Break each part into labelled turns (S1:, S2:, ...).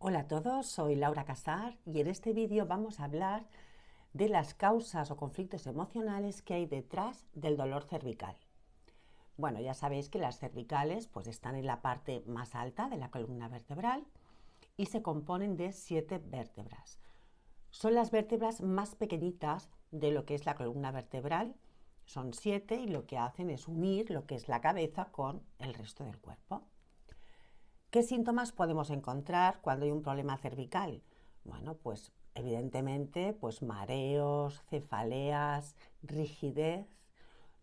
S1: Hola a todos, soy Laura Casar y en este vídeo vamos a hablar de las causas o conflictos emocionales que hay detrás del dolor cervical. Bueno, ya sabéis que las cervicales pues están en la parte más alta de la columna vertebral y se componen de 7 vértebras. Son las vértebras más pequeñitas de lo que es la columna vertebral, son 7 y lo que hacen es unir lo que es la cabeza con el resto del cuerpo. ¿Qué síntomas podemos encontrar cuando hay un problema cervical? Bueno, pues evidentemente mareos, cefaleas, rigidez,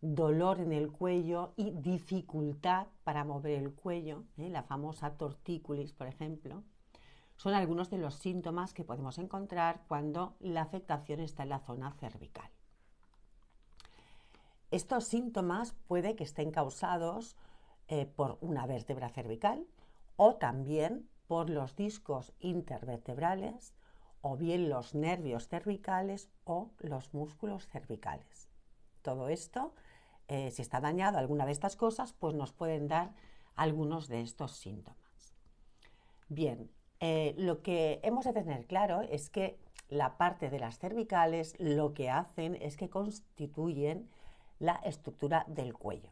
S1: dolor en el cuello y dificultad para mover el cuello, la famosa tortícolis, por ejemplo. Son algunos de los síntomas que podemos encontrar cuando la afectación está en la zona cervical. Estos síntomas puede que estén causados por una vértebra cervical o también por los discos intervertebrales o bien los nervios cervicales o los músculos cervicales. Todo esto, si está dañado alguna de estas cosas, pues nos pueden dar algunos de estos síntomas. Bien, lo que hemos de tener claro es que la parte de las cervicales lo que hacen es que constituyen la estructura del cuello.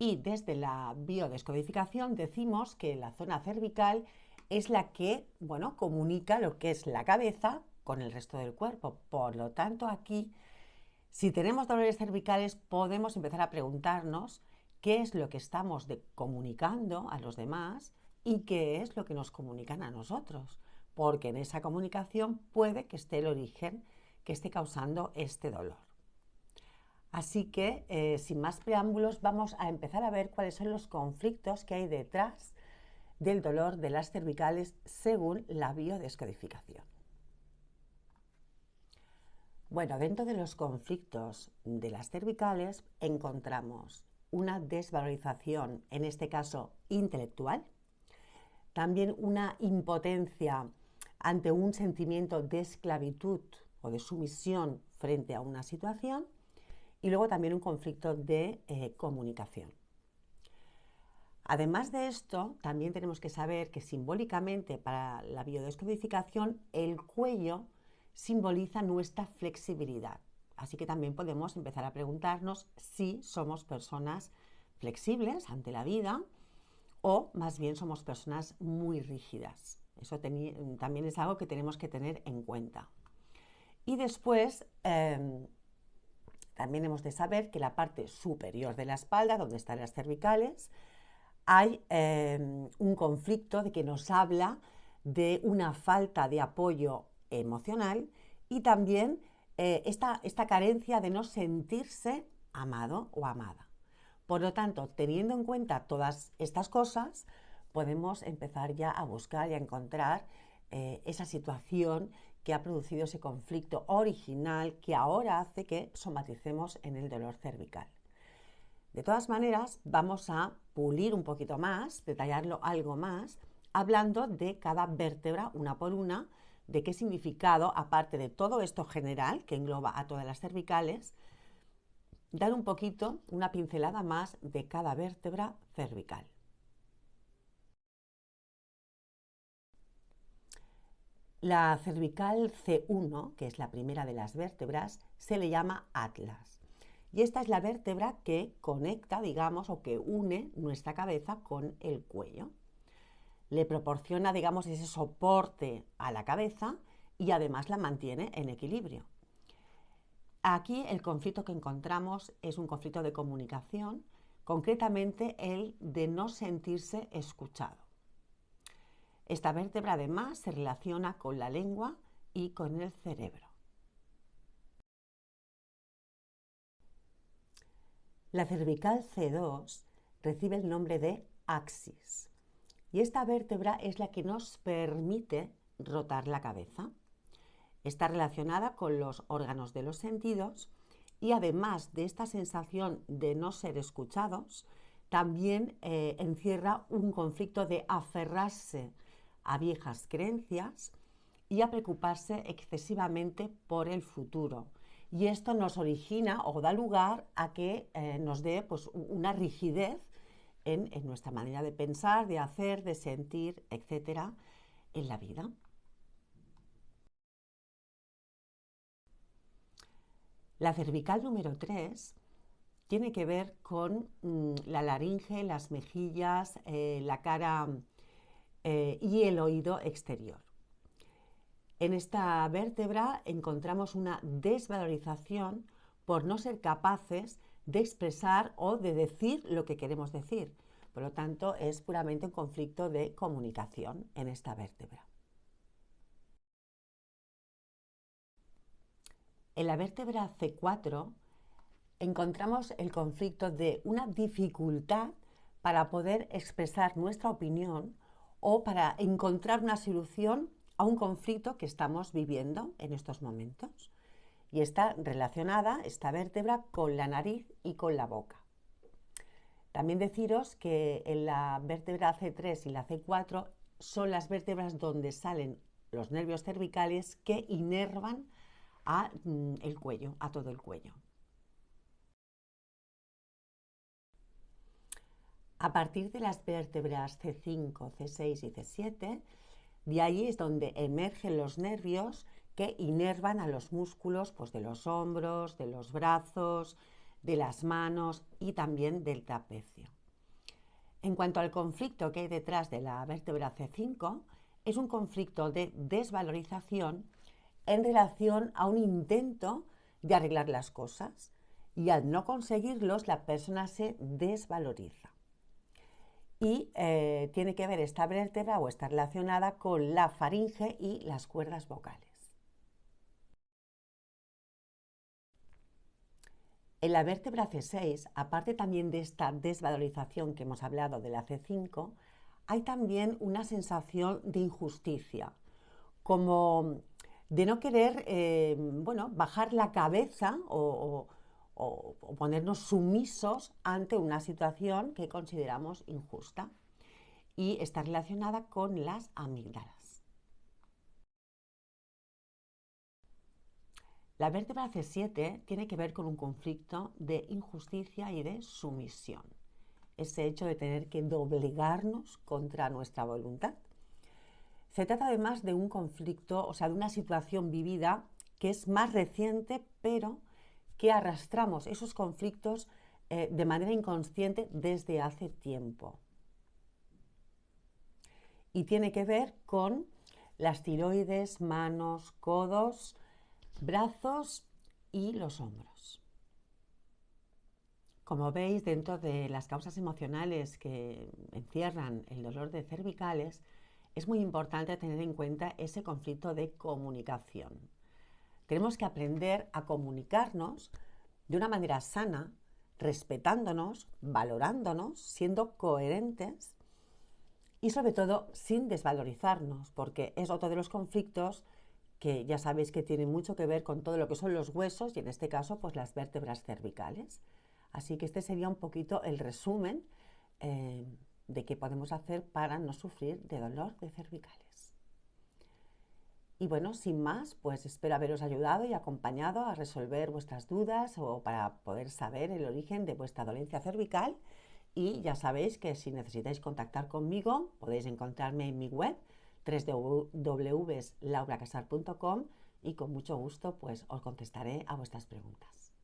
S1: Y desde la biodescodificación decimos que la zona cervical es la que, comunica lo que es la cabeza con el resto del cuerpo. Por lo tanto, aquí, si tenemos dolores cervicales, podemos empezar a preguntarnos qué es lo que estamos comunicando a los demás y qué es lo que nos comunican a nosotros, porque en esa comunicación puede que esté el origen que esté causando este dolor. Así que, sin más preámbulos, vamos a empezar a ver cuáles son los conflictos que hay detrás del dolor de las cervicales según la biodescodificación. Bueno, dentro de los conflictos de las cervicales encontramos una desvalorización, en este caso intelectual, también una impotencia ante un sentimiento de esclavitud o de sumisión frente a una situación, y luego también un conflicto de comunicación. Además de esto, también tenemos que saber que simbólicamente para la biodescodificación el cuello simboliza nuestra flexibilidad. Así que también podemos empezar a preguntarnos si somos personas flexibles ante la vida o más bien somos personas muy rígidas. Eso también es algo que tenemos que tener en cuenta. Y después también hemos de saber que la parte superior de la espalda, donde están las cervicales, hay un conflicto de que nos habla de una falta de apoyo emocional y también esta carencia de no sentirse amado o amada. Por lo tanto, teniendo en cuenta todas estas cosas, podemos empezar ya a buscar y a encontrar esa situación que ha producido ese conflicto original que ahora hace que somaticemos en el dolor cervical. De todas maneras, vamos a pulir un poquito más, detallarlo algo más, hablando de cada vértebra una por una, de qué significado, aparte de todo esto general que engloba a todas las cervicales, dar un poquito, una pincelada más de cada vértebra cervical. La cervical C1, que es la primera de las vértebras, se le llama atlas. Y esta es la vértebra que conecta, digamos, o que une nuestra cabeza con el cuello. Le proporciona, digamos, ese soporte a la cabeza y además la mantiene en equilibrio. Aquí el conflicto que encontramos es un conflicto de comunicación, concretamente el de no sentirse escuchado. Esta vértebra además se relaciona con la lengua y con el cerebro. La cervical C2 recibe el nombre de axis y esta vértebra es la que nos permite rotar la cabeza. Está relacionada con los órganos de los sentidos y además de esta sensación de no ser escuchados, también encierra un conflicto de aferrarse a viejas creencias y a preocuparse excesivamente por el futuro. Y esto nos origina o da lugar a que nos dé una rigidez en nuestra manera de pensar, de hacer, de sentir, etcétera, en la vida. La cervical número 3 tiene que ver con la laringe, las mejillas, la cara y el oído exterior. En esta vértebra encontramos una desvalorización por no ser capaces de expresar o de decir lo que queremos decir. Por lo tanto, es puramente un conflicto de comunicación en esta vértebra. En la vértebra C4 encontramos el conflicto de una dificultad para poder expresar nuestra opinión o para encontrar una solución a un conflicto que estamos viviendo en estos momentos. Y está relacionada esta vértebra con la nariz y con la boca. También deciros que en la vértebra C3 y la C4 son las vértebras donde salen los nervios cervicales que inervan a el cuello, a todo el cuello. A partir de las vértebras C5, C6 y C7, de ahí es donde emergen los nervios que inervan a los músculos pues, de los hombros, de los brazos, de las manos y también del trapecio. En cuanto al conflicto que hay detrás de la vértebra C5, es un conflicto de desvalorización en relación a un intento de arreglar las cosas y al no conseguirlos la persona se desvaloriza. Y tiene que ver esta vértebra o está relacionada con la faringe y las cuerdas vocales. En la vértebra C6, aparte también de esta desvalorización que hemos hablado de la C5, hay también una sensación de injusticia, como de no querer bajar la cabeza o ponernos sumisos ante una situación que consideramos injusta, y está relacionada con las amígdalas. La vértebra C7 tiene que ver con un conflicto de injusticia y de sumisión, ese hecho de tener que doblegarnos contra nuestra voluntad. Se trata además de un conflicto, o sea, de una situación vivida que es más reciente, pero que arrastramos esos conflictos de manera inconsciente desde hace tiempo. Y tiene que ver con las tiroides, manos, codos, brazos y los hombros. Como veis, dentro de las causas emocionales que encierran el dolor de cervicales, es muy importante tener en cuenta ese conflicto de comunicación. Tenemos que aprender a comunicarnos de una manera sana, respetándonos, valorándonos, siendo coherentes y sobre todo sin desvalorizarnos, porque es otro de los conflictos que ya sabéis que tiene mucho que ver con todo lo que son los huesos y en este caso pues las vértebras cervicales. Así que este sería un poquito el resumen de qué podemos hacer para no sufrir de dolor de cervicales. Y bueno, sin más, pues espero haberos ayudado y acompañado a resolver vuestras dudas o para poder saber el origen de vuestra dolencia cervical. Y ya sabéis que si necesitáis contactar conmigo, podéis encontrarme en mi web www.lauracasar.com y con mucho gusto pues os contestaré a vuestras preguntas.